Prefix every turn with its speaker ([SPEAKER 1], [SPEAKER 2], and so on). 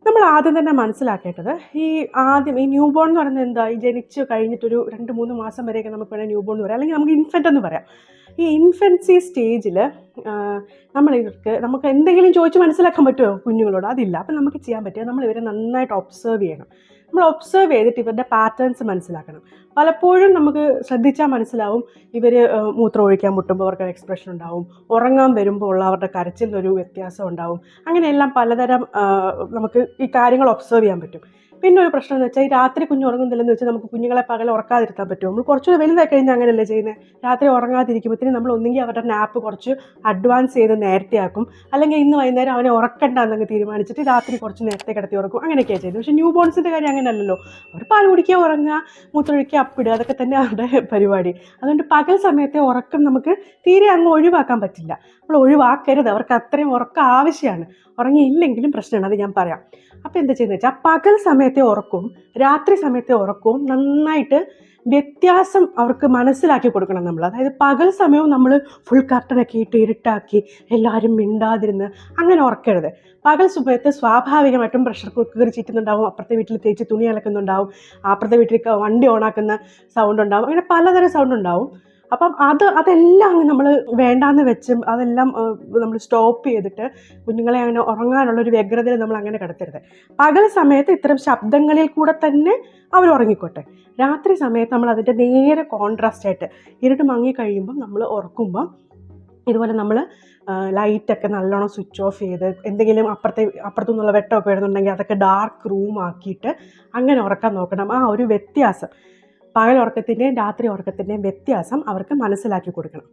[SPEAKER 1] നമ്മൾ ആദ്യം തന്നെ മനസ്സിലാക്കേണ്ടത് ഈ ന്യൂ ബോൺ എന്ന് പറയുന്നത് എന്താ, ഈ ജനിച്ച് കഴിഞ്ഞിട്ടൊരു 2-3 മാസം വരെയൊക്കെ നമുക്ക് വേണമെങ്കിൽ ന്യൂ ബോൺ എന്ന് പറയാം, അല്ലെങ്കിൽ നമുക്ക് ഇൻഫൻറ്റ് എന്ന് പറയാം. ഈ ഇൻഫൻസി സ്റ്റേജിൽ നമുക്ക് എന്തെങ്കിലും ചോദിച്ച് മനസ്സിലാക്കാൻ പറ്റുമോ കുഞ്ഞുങ്ങളോട്? അതില്ല. അപ്പം നമുക്ക് ചെയ്യാൻ പറ്റുക, നമ്മൾ ഇവരെ നന്നായിട്ട് ഒബ്സർവ് ചെയ്യണം. നമ്മൾ ഒബ്സർവ് ചെയ്തിട്ട് ഇവരുടെ പാറ്റേൺസ് മനസ്സിലാക്കണം. പലപ്പോഴും നമുക്ക് ശ്രദ്ധിച്ചാൽ മനസ്സിലാവും, ഇവർ മൂത്രം ഒഴിക്കാൻ മുട്ടുമ്പോൾ അവർക്ക് എക്സ്പ്രഷൻ ഉണ്ടാവും, ഉറങ്ങാൻ വരുമ്പോൾ ഉള്ള അവരുടെ കരച്ചിലൊരു വ്യത്യാസം ഉണ്ടാവും. അങ്ങനെയെല്ലാം പലതരം നമുക്ക് ഈ കാര്യങ്ങൾ ഒബ്സർവ് ചെയ്യാൻ പറ്റും. പിന്നെ ഒരു പ്രശ്നം എന്ന് വെച്ചാൽ, ഈ രാത്രി കുഞ്ഞ് ഉറങ്ങുന്നില്ലെന്ന് വെച്ചാൽ നമുക്ക് കുഞ്ഞുങ്ങളെ പകൽ ഉറക്കാതിരുത്താൻ പറ്റുമോ? നമ്മൾ കുറച്ച് വലുതായി കഴിഞ്ഞാൽ അങ്ങനെയല്ലേ ചെയ്യുന്നത്. രാത്രി ഉറങ്ങാതിരിക്കുമ്പോഴത്തേനും നമ്മൾ ഒന്നെങ്കിൽ അവരുടെ നാപ്പ് കുറച്ച് അഡ്വാൻസ് ചെയ്ത് നേരത്തെ ആക്കും, അല്ലെങ്കിൽ ഇന്ന് വൈകുന്നേരം അവനെ ഉറക്കണ്ട എന്നങ്ങ് തീരുമാനിച്ചിട്ട് രാത്രി കുറച്ച് നേരത്തെ കിടത്തി ഉറക്കും. അങ്ങനെയൊക്കെയാണ് ചെയ്യുന്നത്. പക്ഷേ ന്യൂ ബോൺസിൻ്റെ കാര്യം അങ്ങനെയല്ലല്ലോ. അവർ പാൽ കുടിക്കുക, ഉറങ്ങുക, മൂത്രമൊഴിക്കുക, അപ്പിടുക, അതൊക്കെ തന്നെ അവരുടെ പരിപാടി. അതുകൊണ്ട് പകൽ സമയത്തെ ഉറക്കം നമുക്ക് തീരെ അങ്ങ് ഒഴിവാക്കാൻ പറ്റില്ല. നമ്മൾ ഒഴിവാക്കരുത്. അവർക്ക് അത്രയും ഉറക്കം ആവശ്യമാണ്. ഉറങ്ങിയില്ലെങ്കിലും പ്രശ്നമാണ്, അത് ഞാൻ പറയാം. അപ്പോൾ എന്താ ചെയ്യുന്നത് വെച്ചാൽ, പകൽ സമയത്തെ ഉറക്കവും രാത്രി സമയത്തെ ഉറക്കവും നന്നായിട്ട് വ്യത്യാസം അവർക്ക് മനസ്സിലാക്കി കൊടുക്കണം നമ്മൾ. അതായത് പകൽ സമയവും നമ്മൾ ഫുൾ കർട്ടനൊക്കെ ഇട്ട് ഇരുട്ടാക്കി എല്ലാവരും മിണ്ടാതിരുന്ന് അങ്ങനെ ഉറക്കരുത്. പകൽ സമയത്ത് സ്വാഭാവികമായിട്ടും പ്രഷർ കുക്കർ ചീറ്റുന്നുണ്ടാവും, അപ്പുറത്തെ വീട്ടിൽ തേച്ച് തുണി അലക്കുന്നുണ്ടാവും, അപ്പുറത്തെ വീട്ടിൽ വണ്ടി ഓണാക്കുന്ന സൗണ്ട് ഉണ്ടാവും, അങ്ങനെ പലതരം സൗണ്ട് ഉണ്ടാവും. അപ്പം അതെല്ലാം നമ്മൾ വേണ്ടാന്ന് വെച്ചും അതെല്ലാം നമ്മൾ സ്റ്റോപ്പ് ചെയ്തിട്ട് കുഞ്ഞുങ്ങളെ അങ്ങനെ ഉറങ്ങാനുള്ളൊരു വ്യഗ്രതയിൽ നമ്മൾ അങ്ങനെ കിടത്തരുത്. പകൽ സമയത്ത് ഇത്തരം ശബ്ദങ്ങളിൽ കൂടെ തന്നെ അവർ ഉറങ്ങിക്കോട്ടെ. രാത്രി സമയത്ത് നമ്മൾ അതിൻ്റെ നേരെ കോൺട്രാസ്റ്റായിട്ട് ഇരുട്ട് മങ്ങി കഴിയുമ്പം നമ്മൾ ഉറക്കുമ്പം ഇതുപോലെ നമ്മൾ ലൈറ്റൊക്കെ നല്ലോണം സ്വിച്ച് ഓഫ് ചെയ്ത്, എന്തെങ്കിലും അപ്പുറത്തു നിന്നുള്ള വെട്ടമൊക്കെ വരുന്നുണ്ടെങ്കിൽ അതൊക്കെ ഡാർക്ക് റൂം ആക്കിയിട്ട് അങ്ങനെ ഉറക്കാൻ നോക്കണം. ആ ഒരു വ്യത്യാസം, പകൽ ഉറക്കത്തിൻ്റെയും രാത്രി ഉറക്കത്തിൻ്റെയും വ്യത്യാസം അവർക്ക് മനസ്സിലാക്കി കൊടുക്കണം.